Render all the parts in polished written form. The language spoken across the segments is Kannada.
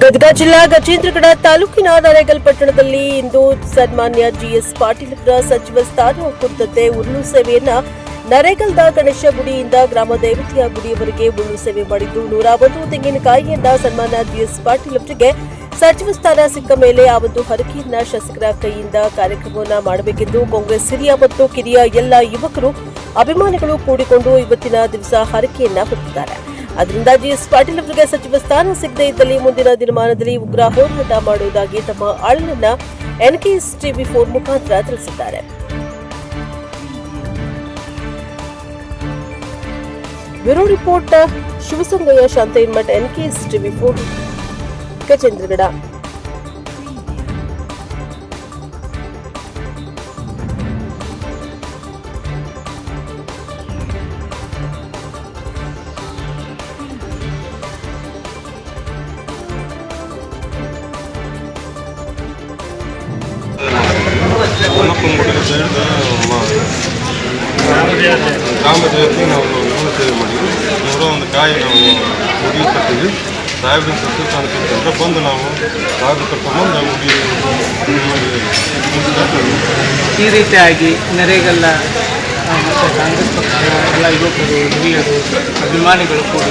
ಗದಗ ಜಿಲ್ಲಾ ಗಜೇಂದ್ರಗಡ ತಾಲೂಕಿನ ನರೇಗಲ್ ಪಟ್ಟಣದಲ್ಲಿ ಇಂದು ಸನ್ಮಾನ್ಯ ಜಿಎಸ್ ಪಾಟೀಲ್ ಅವರ ಸಚಿವ ಸ್ಥಾನ ಕುರಿತಂತೆ ಉರುಳು ಸೇವೆಯನ್ನ ನರೇಗಲ್ದ ಗಣೇಶ ಗುಡಿಯಿಂದ ಗ್ರಾಮ ದೇವತೆಯ ಗುಡಿಯವರೆಗೆ ಉರುಳು ಸೇವೆ ಮಾಡಿದ್ದು 101 ತೆಂಗಿನಕಾಯಿಯನ್ನ ಸನ್ಮಾನ್ಯ ಜಿಎಸ್ ಪಾಟೀಲ್ ಅವರಿಗೆ ಸಚಿವ ಸ್ಥಾನ ಸಿಕ್ಕ ಮೇಲೆ ಆ ಒಂದು ಹರಕೆಯನ್ನ ಶಾಸಕರ ಕೈಯಿಂದ ಕಾರ್ಯಕ್ರಮವನ್ನು ಮಾಡಬೇಕೆಂದು ಕಾಂಗ್ರೆಸ್ ಹಿರಿಯ ಮತ್ತು ಕಿರಿಯ ಎಲ್ಲ ಯುವಕರು ಅಭಿಮಾನಿಗಳು ಕೂಡಿಕೊಂಡು ಇವತ್ತಿನ ದಿವಸ ಹರಕೆಯನ್ನ ಹೊತ್ತಿದ್ದಾರೆ. ಅದರಿಂದ ಜಿಎಸ್ ಪಾಟೀಲ್ ಅವರಿಗೆ ಸಚಿವ ಸ್ಥಾನ ಸಿಗದೇ ಇದ್ದಲ್ಲಿ ಮುಂದಿನ ದಿನಮಾನದಲ್ಲಿ ಉಗ್ರ ಹೋರಾಟ ಮಾಡುವುದಾಗಿ ತಮ್ಮ ಅಳಲನ್ನ ಎನ್ಕೆಎಸ್ ಟಿವಿ4 ಮುಖಾಂತರ ತಿಳಿಸಿದ್ದಾರೆ. Bureau report Shivasangayya Shantainmath, NKS ಟಿವಿ4 ಗಜೇಂದ್ರಗಡ. ಗ್ರಾಮ ದೇವತೆಗೆ ನಾವು ಉರುಳು ಸೇವೆ ಮಾಡಿದ್ವಿ. 101 ಕಾಯಿ ನಾವು ಉಡಿ ಕಟ್ಟಿದ್ವಿ. ಸಾಹೇಬ್ರಿಗೆ ಸಚಿವ ಸ್ಥಾನ ಸಿಗ್ತಂದ್ರೆ ಬಂದು ನಾವು ಸಾಹೇಬ್ರು ಕರ್ಕೊಂಡ್ಬಂದು ನಾವು ಉಡಿ ಈ ರೀತಿಯಾಗಿ ನರೇಗಲ್ಲ ಮತ್ತು ಕಾಂಗ್ರೆಸ್ ಪಕ್ಷದ ಎಲ್ಲ ಯುವಕರು ಹಿರಿಯರು ಅಭಿಮಾನಿಗಳು ಕೂಡ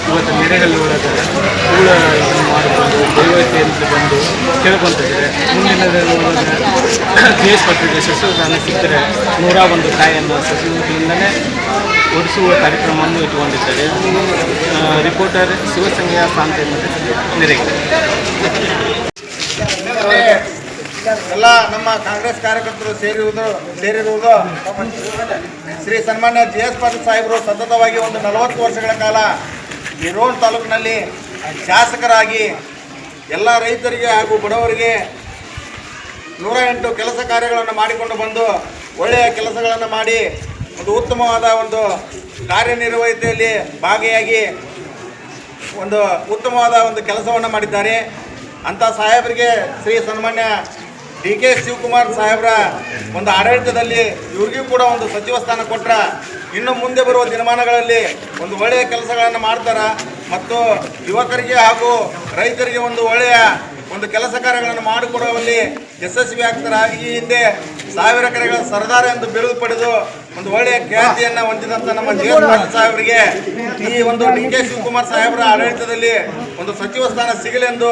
ಇವತ್ತು ನರೇಗಲ್ ಒಳಗೆ ಧೂಳ ಮಾಡಿಕೊಂಡು ದೈವತೆಯಿಂದ ಬಂದು ಕೇಳ್ಕೊತಿದ್ದಾರೆ. ಮುಂದಿನ ಜಿಎಸ್ ಪಾಟೀಲ್ಗೆ ಸಚಿವ ಸ್ಥಾನ ಸಿಕ್ಕರೆ 101 ಕಾಯಿಯನ್ನು ಸಚಿವರಿಂದಲೇ ಹೊರಿಸುವ ಕಾರ್ಯಕ್ರಮವನ್ನು ಇಟ್ಟುಕೊಂಡಿದ್ದಾರೆ. ರಿಪೋರ್ಟರ್ ಶಿವಸಂಗಯ್ಯ ಶಾಂತೈನ್ಮಠ್, ನರೇಗಲ್. ಎಲ್ಲ ನಮ್ಮ ಕಾಂಗ್ರೆಸ್ ಕಾರ್ಯಕರ್ತರು ಸೇರಿರುವುದು ಶ್ರೀ ಸನ್ಮಾನ್ಯ ಜಿಎಸ್ ಪಾಟೀಲ್ ಸಾಹೇಬರು ಸತತವಾಗಿ ಒಂದು 40 ವರ್ಷಗಳ ಕಾಲ ನಿರೋಣ ತಾಲೂಕಿನಲ್ಲಿ ಶಾಸಕರಾಗಿ ಎಲ್ಲ ರೈತರಿಗೆ ಹಾಗೂ ಬಡವರಿಗೆ 108 ಕೆಲಸ ಕಾರ್ಯಗಳನ್ನು ಮಾಡಿಕೊಂಡು ಬಂದು ಒಳ್ಳೆಯ ಕೆಲಸಗಳನ್ನು ಮಾಡಿ ಒಂದು ಉತ್ತಮವಾದ ಒಂದು ಕಾರ್ಯನಿರ್ವಹಿತೆಯಲ್ಲಿ ಭಾಗಿಯಾಗಿ ಒಂದು ಉತ್ತಮವಾದ ಒಂದು ಕೆಲಸವನ್ನು ಮಾಡಿದ್ದಾರೆ. ಅಂಥ ಸಾಹೇಬರಿಗೆ ಶ್ರೀ ಸನ್ಮಾನ್ಯ DK ಶಿವಕುಮಾರ್ ಸಾಹೇಬರ ಒಂದು ಆಡಳಿತದಲ್ಲಿ ಇವ್ರಿಗೂ ಕೂಡ ಒಂದು ಸಚಿವ ಸ್ಥಾನ ಕೊಟ್ಟರ ಇನ್ನು ಮುಂದೆ ಬರುವ ದಿನಮಾನಗಳಲ್ಲಿ ಒಂದು ಒಳ್ಳೆಯ ಕೆಲಸಗಳನ್ನು ಮಾಡ್ತಾರೆ ಮತ್ತು ಯುವಕರಿಗೆ ಹಾಗೂ ರೈತರಿಗೆ ಒಂದು ಒಳ್ಳೆಯ ಒಂದು ಕೆಲಸ ಕಾರ್ಯಗಳನ್ನು ಮಾಡಿಕೊಡುವಲ್ಲಿ ಯಶಸ್ವಿ ಆಗ್ತಾರೆ. ಈ ಹಿಂದೆ 1000 ಎಕರೆಗಳ ಸರ್ದಾರ ಎಂದು ಬಿರುದು ಪಡೆದು ಒಂದು ಒಳ್ಳೆಯ ಖ್ಯಾತಿಯನ್ನು ಹೊಂದಿದಂಥ ನಮ್ಮ ಜಿಎಸ್ ಪಾಟೀಲ್ ಸಾಹೇಬರಿಗೆ ಈ ಒಂದು DK ಶಿವಕುಮಾರ್ ಸಾಹೇಬರ ಆಡಳಿತದಲ್ಲಿ ಒಂದು ಸಚಿವ ಸ್ಥಾನ ಸಿಗಲೆಂದು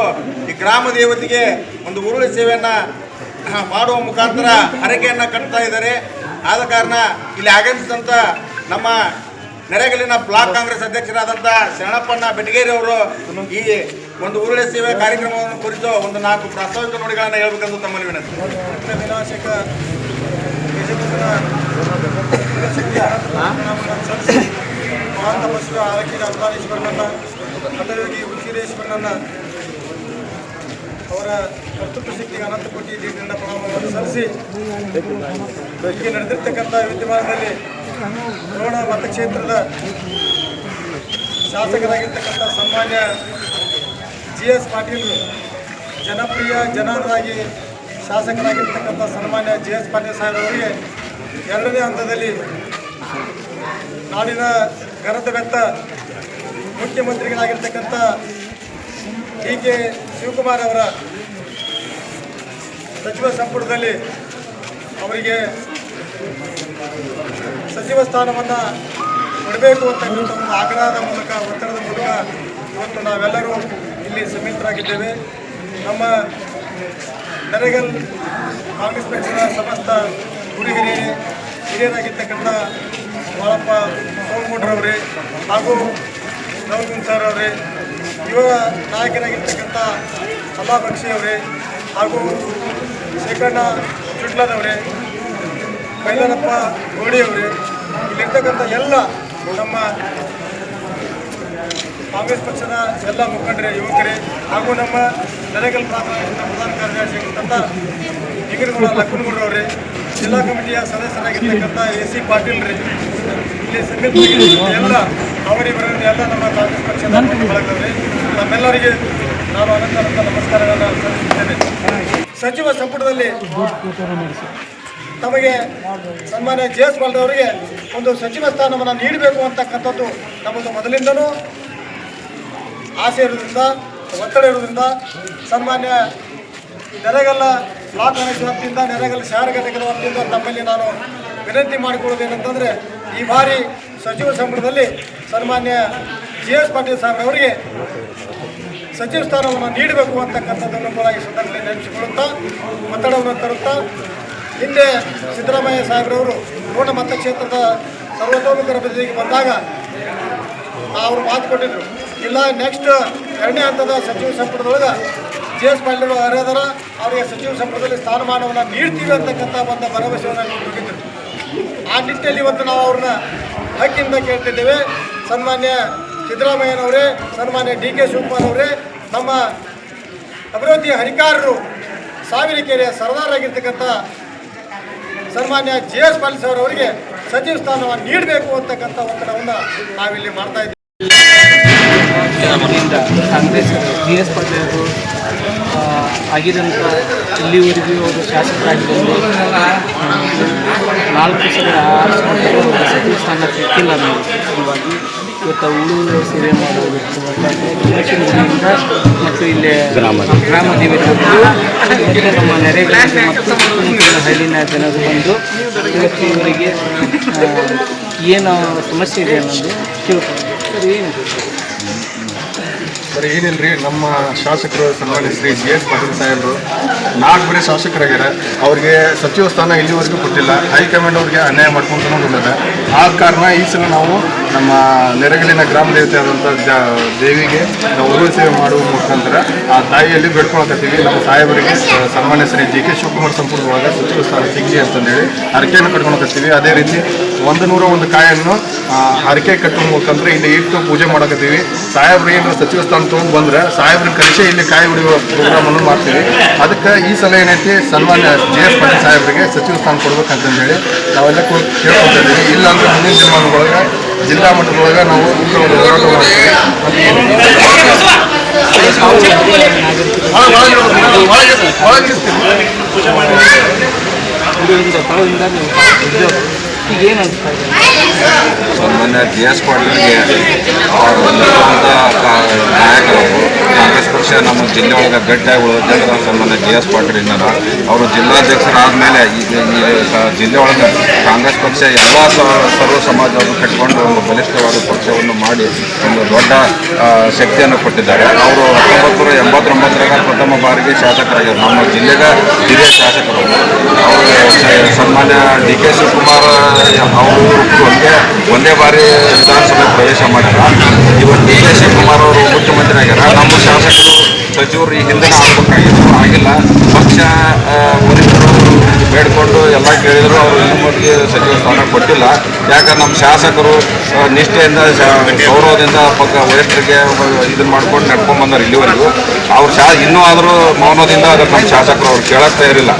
ಈ ಗ್ರಾಮ ದೇವತೆಗೆ ಒಂದು ಉರುಳು ಸೇವೆಯನ್ನು ಮಾಡುವ ಮುಖಾಂತರ ಹರಕೆಯನ್ನು ಕಟ್ತಾ ಇದ್ದಾರೆ. ಆದ ಕಾರಣ ಇಲ್ಲಿ ಆಗಮಿಸಿದಂಥ ನಮ್ಮ ನರೇಗಲಿನ ಬ್ಲಾಕ್ ಕಾಂಗ್ರೆಸ್ ಅಧ್ಯಕ್ಷರಾದಂಥ ಶರಣಪ್ಪಣ್ಣ ಬೆಟಗೇರಿ ಅವರು ಈ ಒಂದು ಉರುಳು ಸೇವೆ ಕಾರ್ಯಕ್ರಮವನ್ನು ಕುರಿತು ಒಂದು 4 ಪ್ರಾಸ್ತಾವಿಕ ನುಡಿಗಳನ್ನು ಹೇಳಬೇಕೆಂದು ತಮ್ಮಲ್ಲಿ ವಿನಂತಿ. ವಿನಾಶಕ ಮಹಾನ್ ತಪಸ್ವಿ ಆರಕಿನ ಅರ್ಧಾನೇಶ್ವರನನ್ನ ಹಠಯೋಗಿ ಉಚ್ಚಿರೇಶ್ವರನನ್ನ ಅವರ ಕರ್ತೃತ್ವ ಶಕ್ತಿಗೆ ಅನಂತ ಕೋಟಿ ದೀರ್ಘದಿಂದ ಪ್ರಣಾಮವನ್ನು ಸಲ್ಲಿಸಿ ಈಗ ನಡೆದಿರ್ತಕ್ಕಂಥ ವಿದ್ಯಮಾನದಲ್ಲಿ ರೋಣ ಮತಕ್ಷೇತ್ರದ ಶಾಸಕರಾಗಿರ್ತಕ್ಕಂಥ ಸನ್ಮಾನ್ಯ ಜಿಎಸ್ ಪಾಟೀಲ್ ಜನಪ್ರಿಯ ಜನಾಂಗರಾಗಿ ಶಾಸಕರಾಗಿರ್ತಕ್ಕಂಥ ಸನ್ಮಾನ್ಯ ಜಿಎಸ್ ಪಾಟೀಲ್ ಸಾಹೇಬರಿಗೆ 2ನೇ ಹಂತದಲ್ಲಿ ನಾಡಿನ ಗರದ ಬೆತ್ತ ಮುಖ್ಯಮಂತ್ರಿಗಳಾಗಿರ್ತಕ್ಕಂಥ DK ಶಿವಕುಮಾರ್ ಅವರ ಸಚಿವ ಸಂಪುಟದಲ್ಲಿ ಅವರಿಗೆ ಸಚಿವ ಸ್ಥಾನವನ್ನು ಕೊಡಬೇಕು ಅಂತಕ್ಕಂಥ ಒಂದು ಆಗ್ರಹದ ಮೂಲಕ ಒತ್ತಡದ ಮೂಲಕ ಇವತ್ತು ನಾವೆಲ್ಲರೂ ಇಲ್ಲಿ ಸಮಿತರಾಗಿದ್ದೇವೆ. ನಮ್ಮ ನರೇಗಲ್ ಕಾಂಗ್ರೆಸ್ ಪಕ್ಷದ ಸಮಸ್ತ ಹಿರಿಯರಾಗಿರ್ತಕ್ಕಂಥ ಬಾಳಪ್ಪ ಸೋಮಗೌಡ್ರವರೇ ಹಾಗೂ ನವಗುನ್ ಸರ್ ಅವರೇ, ಯುವ ನಾಯಕರಾಗಿರ್ತಕ್ಕಂಥ ಸಭಾಪಕ್ಷಿ ಅವರೇ ಹಾಗೂ ಶೇಖಣ್ಣ ಚುಟ್ಲದವರೇ, ಮೈಲಾರಪ್ಪ ಗೋಡಿಯವರೇ, ಇಲ್ಲಿರ್ತಕ್ಕಂಥ ಎಲ್ಲ ನಮ್ಮ ಕಾಂಗ್ರೆಸ್ ಪಕ್ಷದ ಎಲ್ಲ ಮುಖಂಡರೇ, ಯುವಕರೇ ಹಾಗೂ ನಮ್ಮ ನರೇಗಲ್ ಪ್ರಾಂತದ ಪ್ರಧಾನ ಕಾರ್ಯದರ್ಶಿಯಾಗಿರ್ತಕ್ಕಂಥ ನಿಗರಗೌಡ ಲಕ್ಕನಗೌಡರವರೇ, ಜಿಲ್ಲಾ ಕಮಿಟಿಯ ಸದಸ್ಯರಾಗಿರ್ತಕ್ಕಂಥ AC ಪಾಟೀಲ್ರೇ, ಇಲ್ಲಿ ಸಮಿತಿ ಎಲ್ಲ ಅವರಿವರನ್ನು ಎಲ್ಲ ನಮ್ಮ ಕಾಂಗ್ರೆಸ್ ಪಕ್ಷದ ಬಳಗದವರೇ, ನಮ್ಮೆಲ್ಲರಿಗೆ ನಾನು ಅನಂತ ನಮಸ್ಕಾರಗಳನ್ನು ಸಲ್ಲಿಸುತ್ತೇನೆ. ಸಚಿವ ಸಂಪುಟದಲ್ಲಿ ತಮಗೆ ಸನ್ಮಾನ್ಯ ಜಿಎಸ್ ಪಾಟೀಲ್ ಅವರಿಗೆ ಒಂದು ಸಚಿವ ಸ್ಥಾನವನ್ನು ನೀಡಬೇಕು ಅಂತಕ್ಕಂಥದ್ದು ನಮ್ಮದು ಮೊದಲಿಂದನೂ ಆಸೆ ಇರೋದ್ರಿಂದ ಒತ್ತಡ ಇರೋದ್ರಿಂದ ಸನ್ಮಾನ್ಯ ನೆರೆಗಲ್ಲ ಬ್ಲಾಕ್ ಗಣೇಶ ವತಿಯಿಂದ ನೆರೆಗಲ್ಲ ಶಹರ ಘಟಕದ ವತಿಯಿಂದ ತಮ್ಮಲ್ಲಿ ನಾನು ವಿನಂತಿ ಮಾಡಿಕೊಳ್ಳೋದೇನೆಂತಂದರೆ ಈ ಬಾರಿ ಸಚಿವ ಸಂಪುಟದಲ್ಲಿ ಸನ್ಮಾನ್ಯ GS ಪಾಟೀಲ್ ಸಾಹೇಬ್ರವರಿಗೆ ಸಚಿವ ಸ್ಥಾನವನ್ನು ನೀಡಬೇಕು ಅಂತಕ್ಕಂಥದ್ದನ್ನು ಕೂಡ ಈ ಸಂದರ್ಭದಲ್ಲಿ ನೆನಪಿಸಿಕೊಳ್ಳುತ್ತಾ ಒತ್ತಡವನ್ನು ತರುತ್ತಾ ಹಿಂದೆ ಸಿದ್ದರಾಮಯ್ಯ ಸಾಹೇಬ್ರವರು ರೋಣ ಮತಕ್ಷೇತ್ರದ ಸರ್ವತೋಮುಖ ಅಭಿವೃದ್ಧಿಗೆ ಬಂದಾಗ ಅವರು ಮಾತು ಕೊಟ್ಟಿದ್ರು, ಇಲ್ಲ ನೆಕ್ಸ್ಟ್ 2ನೇ ಹಂತದ ಸಚಿವ ಸಂಪುಟದೊಳಗೆ GS ಪಾಟೀಲ್ ಅರ್ಹದರ ಅವರಿಗೆ ಸಚಿವ ಸಂಪುಟದಲ್ಲಿ ಸ್ಥಾನಮಾನವನ್ನು ನೀಡ್ತೀವಿ ಅಂತಕ್ಕಂಥ ಒಂದು ಭರವಸೆಯನ್ನು ಕೊಟ್ಟಿದ್ದರು. ಆ ನಿಟ್ಟಿನಲ್ಲಿ ಇವತ್ತು ನಾವು ಅವ್ರನ್ನ ಹಕ್ಕಿಂದ ಕೇಳ್ತಿದ್ದೇವೆ. ಸನ್ಮಾನ್ಯ ಸಿದ್ದರಾಮಯ್ಯನವರೇ, ಸನ್ಮಾನ್ಯ DK ಶಿವಕುಮಾರ್ ಅವರೇ, ನಮ್ಮ ಅಭಿವೃದ್ಧಿಯ ಹರಿಕಾರರು, ಸಾವಿನಕೆರೆಯ ಸರ್ದಾರಾಗಿರ್ತಕ್ಕಂಥ ಸನ್ಮಾನ್ಯ GS ಪಾಟೀಲ್ ಸರ್ ಅವರಿಗೆ ಸಚಿವ ಸ್ಥಾನವನ್ನು ನೀಡಬೇಕು ಅಂತಕ್ಕಂಥ ಒತ್ತಡವನ್ನು ನಾವಿಲ್ಲಿ ಮಾಡ್ತಾ ಇದ್ದೀವಿ. ಅವರಿಂದ ಕಾಂಗ್ರೆಸ್ GS ಪಾಟೀಲ್ ಅವರು ಆಗಿದಂಥ ಇಲ್ಲಿವರೆಗೂ ಅವರು ಶಾಸಕರಾಗಿದ್ದರು 4 ಸಲ ಆರಿಸಿಕೊಂಡು ಸಚಿವ ಸ್ಥಾನ ಸಿಕ್ಕಿಲ್ಲ. ನಾವು ಸಲುವಾಗಿ ಇವತ್ತು ಉಳು ಸೇವೆ ಮಾಡೋದು ಮತ್ತು ಇಲ್ಲಿ ಗ್ರಾಮ ದೇವತೆಗಳು ಮತ್ತು ನಮ್ಮ ನೆರೆಗಳಿಗೆ ಮತ್ತು ಹಳ್ಳಿನ ಜನರು ಬಂದು ಇವತ್ತು ಇವರಿಗೆ ಏನು ಸಮಸ್ಯೆ ಇದೆ ಅನ್ನೋದು ಕೇಳ್ತಾರೆ. ಸರ್ ಏನಿದೆ ಸರ್? ಏನಿಲ್ಲ ನಮ್ಮ ಶಾಸಕರು ಸನ್ಮಾನ್ಯ ಶ್ರೀ GS ಪಾಟೀಲ್ ಸಾಹೇಬರು 4 ಬಾರಿ ಶಾಸಕರಾಗ್ಯಾರ. ಅವ್ರಿಗೆ ಸಚಿವ ಸ್ಥಾನ ಇಲ್ಲಿವರೆಗೂ ಕೊಟ್ಟಿಲ್ಲ. ಹೈಕಮಾಂಡ್ ಅವ್ರಿಗೆ ಅನ್ಯಾಯ ಮಾಡ್ಕೊಂಡು ಬಂದಿದೆ. ಆ ಕಾರಣ ಈ ಸಲ ನಾವು ನಮ್ಮ ನೆರೆಗಲಿನ ಗ್ರಾಮ ದೇವತೆ ಆದಂಥ ದೇವಿಗೆ ನಾವು ಉರುಳು ಸೇವೆ ಮಾಡುವ ಮುಖಾಂತರ ಆ ತಾಯಿಯಲ್ಲಿ ಬೇಡ್ಕೊಳಕತ್ತೀವಿ. ನಮ್ಮ ಸಾಹೇಬರಿಗೆ ಸನ್ಮಾನ್ಯ ಶ್ರೀ GK ಶಿವಕುಮಾರ್ ಸಂಪುಟದೊಳಗೆ ಸಚಿವ ಸ್ಥಾನ ಸಿಗಲಿ ಅಂತಂದೇಳಿ ಹರಕೆಯನ್ನು ಕಟ್ಕೊಳಕತ್ತೀವಿ. ಅದೇ ರೀತಿ 101 ಕಾಯನ್ನು ಹರಕೆ ಕಟ್ಟುವ ಮುಖಾಂತರ ಇಲ್ಲಿ ಇಟ್ಟು ಪೂಜೆ ಮಾಡಕತ್ತೀವಿ. ಸಾಹೇಬ್ರು ಏನಾದ್ರು ಸಚಿವ ಸ್ಥಾನ ತೊಗೊಂಡು ಬಂದರೆ ಸಾಹೇಬ್ರ ಕಲಿಸಿ ಇಲ್ಲಿ ಕಾಯಿ ಹೊಡೆಯುವ ಪ್ರೋಗ್ರಾಮನ್ನು ಮಾಡ್ತೀವಿ. ಅದಕ್ಕೆ ಈ ಸಲ ಏನೈತಿ ಸನ್ಮಾನ್ಯ GS ಪಾಟೀಲ್ ಸಾಹೇಬರಿಗೆ ಸಚಿವ ಸ್ಥಾನ ಕೊಡ್ಬೇಕಂತಂದೇಳಿ ನಾವೆಲ್ಲ ಕೇಳ್ಕೊತಾ ಇದ್ದೀವಿ. ಇಲ್ಲಾಂದ್ರೆ ಮುಂದಿನ ದಿನಮಾನದೊಳಗೆ ಜಿಲ್ಲಾ ಮಟ್ಟದೊಳಗೆ ನಾವು ಒಂದು ಹೋರಾಟ ಮಾಡ್ತೀವಿ. ಈಗ ಏನು ಅನಿಸ್ತಾ ಇದೆ? ಸನ್ಮಾನ್ಯ GS ಪಾಟೀಲ್ಗೆ ನಾಯಕರು ಕಾಂಗ್ರೆಸ್ ಪಕ್ಷ ನಮ್ಮ ಜಿಲ್ಲೆ ಒಳಗೆ ಗಟ್ಟಿಯಾಗಿ ಉಳಿದ್ರೆ ಸನ್ಮಾನ್ಯ GS ಪಾಟೀಲ್ ಇದ್ದಾರೆ. ಅವರು ಜಿಲ್ಲಾಧ್ಯಕ್ಷರಾದಮೇಲೆ ಈಗ ಈ ಜಿಲ್ಲೆ ಒಳಗೆ ಕಾಂಗ್ರೆಸ್ ಪಕ್ಷ ಎಲ್ಲ ಸರ್ವ ಸಮಾಜವನ್ನು ಕಟ್ಟಿಕೊಂಡು ಒಂದು ಬಲಿಷ್ಠವಾದ ಪಕ್ಷವನ್ನು ಮಾಡಿ ಒಂದು ದೊಡ್ಡ ಶಕ್ತಿಯನ್ನು ಕೊಟ್ಟಿದ್ದಾರೆ. ಅವರು 1989 ಪ್ರಥಮ ಬಾರಿಗೆ ಶಾಸಕರಾಗಿದ್ದಾರೆ. ನಮ್ಮ ಜಿಲ್ಲೆಗೆ ಹಿರಿಯ ಶಾಸಕರು ಅವರು ಸನ್ಮಾನ್ಯ DK ಶಿವಕುಮಾರ್ ಅವರು ಒಂದೇ ಬಾರಿ ವಿಧಾನಸಭೆ ಪ್ರವೇಶ ಮಾಡ್ಯಾರ. ಇವತ್ತು DK ಶಿವಕುಮಾರ್ ಅವರು ಮುಖ್ಯಮಂತ್ರಿ ಆಗ್ಯಾರ. ನಮ್ಮ ಶಾಸಕರು ಸಚಿವರು ಈ ಹಿಂದಿನ ಆಗಬೇಕಾಗಿತ್ತು, ಆಗಿಲ್ಲ. ಪಕ್ಷ ಮುನಿದರು ಬೇಡ್ಕೊಂಡು ಎಲ್ಲ ಕೇಳಿದರು. ಅವರು ಇನ್ನೊಬ್ಬರಿಗೆ ಸಚಿವ ಸ್ಥಾನ ಕೊಟ್ಟಿಲ್ಲ. ಯಾಕಂದ್ರೆ ನಮ್ಮ ಶಾಸಕರು ನಿಷ್ಠೆಯಿಂದ ಗೌರವದಿಂದ ವಯಸ್ಸರಿಗೆ ಇದನ್ನು ಮಾಡ್ಕೊಂಡು ನಡ್ಕೊಂಡು ಬಂದಾರೆ ಇಲ್ಲಿವರೆಗೂ. ಅವ್ರು ಇನ್ನೂ ಆದರೂ ಮೌನದಿಂದ ಅದಕ್ಕೆ ನಮ್ಮ ಶಾಸಕರು ಅವ್ರು ಕೇಳಕ್ಕೆ ತಯಾರಿಲ್ಲ.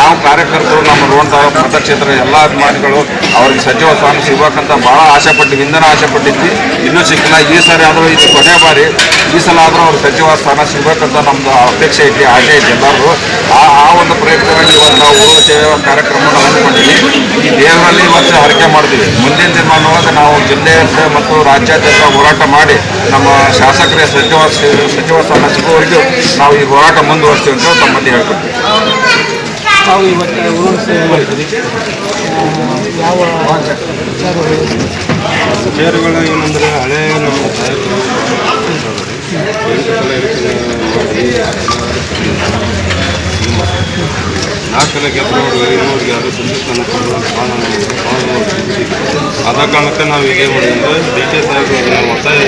ನಾವು ಕಾರ್ಯಕರ್ತರು ನಮ್ಮ ರೋಣ ತಾಲೂಕು ಮತಕ್ಷೇತ್ರ ಎಲ್ಲ ಅಭಿಮಾನಿಗಳು ಅವ್ರಿಗೆ ಸಚಿವ ಸ್ಥಾನ ಸಿಗ್ಬೇಕಂತ ಭಾಳ ಆಸೆ ಪಟ್ಟಿದ್ವಿ. ಇಂಧನ ಆಸೆ ಪಟ್ಟಿದ್ವಿ, ಇನ್ನೂ ಸಿಕ್ಕಿಲ್ಲ. ಈ ಸಾರಿ ಆದರೂ ಇದು ಕೊನೆ ಬಾರಿ. ಈ ಸಲ ಆದರೂ ಅವ್ರು ಸಚಿವ ಸ್ಥಾನ ಸಿಗ್ಬೇಕಂತ ನಮ್ಮದು ಅಪೇಕ್ಷೆ ಐತಿ, ಆಸೆ ಐತಿ ಎಲ್ಲರೂ. ಆ ಒಂದು ಪ್ರಯತ್ನವಾಗಿ ಇವತ್ತು ನಾವು ಉರುಳು ಸೇವೆ ಕಾರ್ಯಕ್ರಮವನ್ನು ಹಮ್ಮಿಕೊಂಡಿದ್ವಿ. ಈ ದೇವರಲ್ಲಿ ಇವತ್ತು ಹರಕೆ ಮಾಡ್ತೀವಿ. ಮುಂದಿನ ದಿನಮಾನವಾಗಿ ನಾವು ಜಿಲ್ಲೆಯಂತೆ ಮತ್ತು ರಾಜ್ಯಾದ್ಯಂತ ಹೋರಾಟ ಮಾಡಿ ನಮ್ಮ ಶಾಸಕರೇ ಸಚಿವ ಸ್ಥಾನ ಸಿಗುವವರೆಗೂ ನಾವು ಈ ಹೋರಾಟ ಮುಂದುವರಿಸ್ತೀವಿ ಅಂತ ತಮ್ಮಲ್ಲಿ ಹೇಳ್ಕೊಡ್ತೀವಿ. ನಾವು ಇವತ್ತು ಉರುಳು ಸೇವೆ ಮಾಡಿದ್ವಿ. ಯಾವ ವಿಚಾರಗಳು ಏನಂದರೆ ಹಳೆ ನಮ್ಮ ಸಾಹೇಬರು 8 ಸಲ ಎಲೆಕ್ಷನ್ ಮಾಡಿ 4 ಸಲ ಗೆದ್ದವರು ಇನ್ನೂರಿಗೆ ಯಾರು ಸಂದೇಶನ ಆದ ಕಾರಣಕ್ಕೆ ನಾವು ಈಗ ಏನು ಮಾಡಿದ್ರೆ DK ಸಾಹೇಬರು ಅದನ್ನು ಒತ್ತಾಯ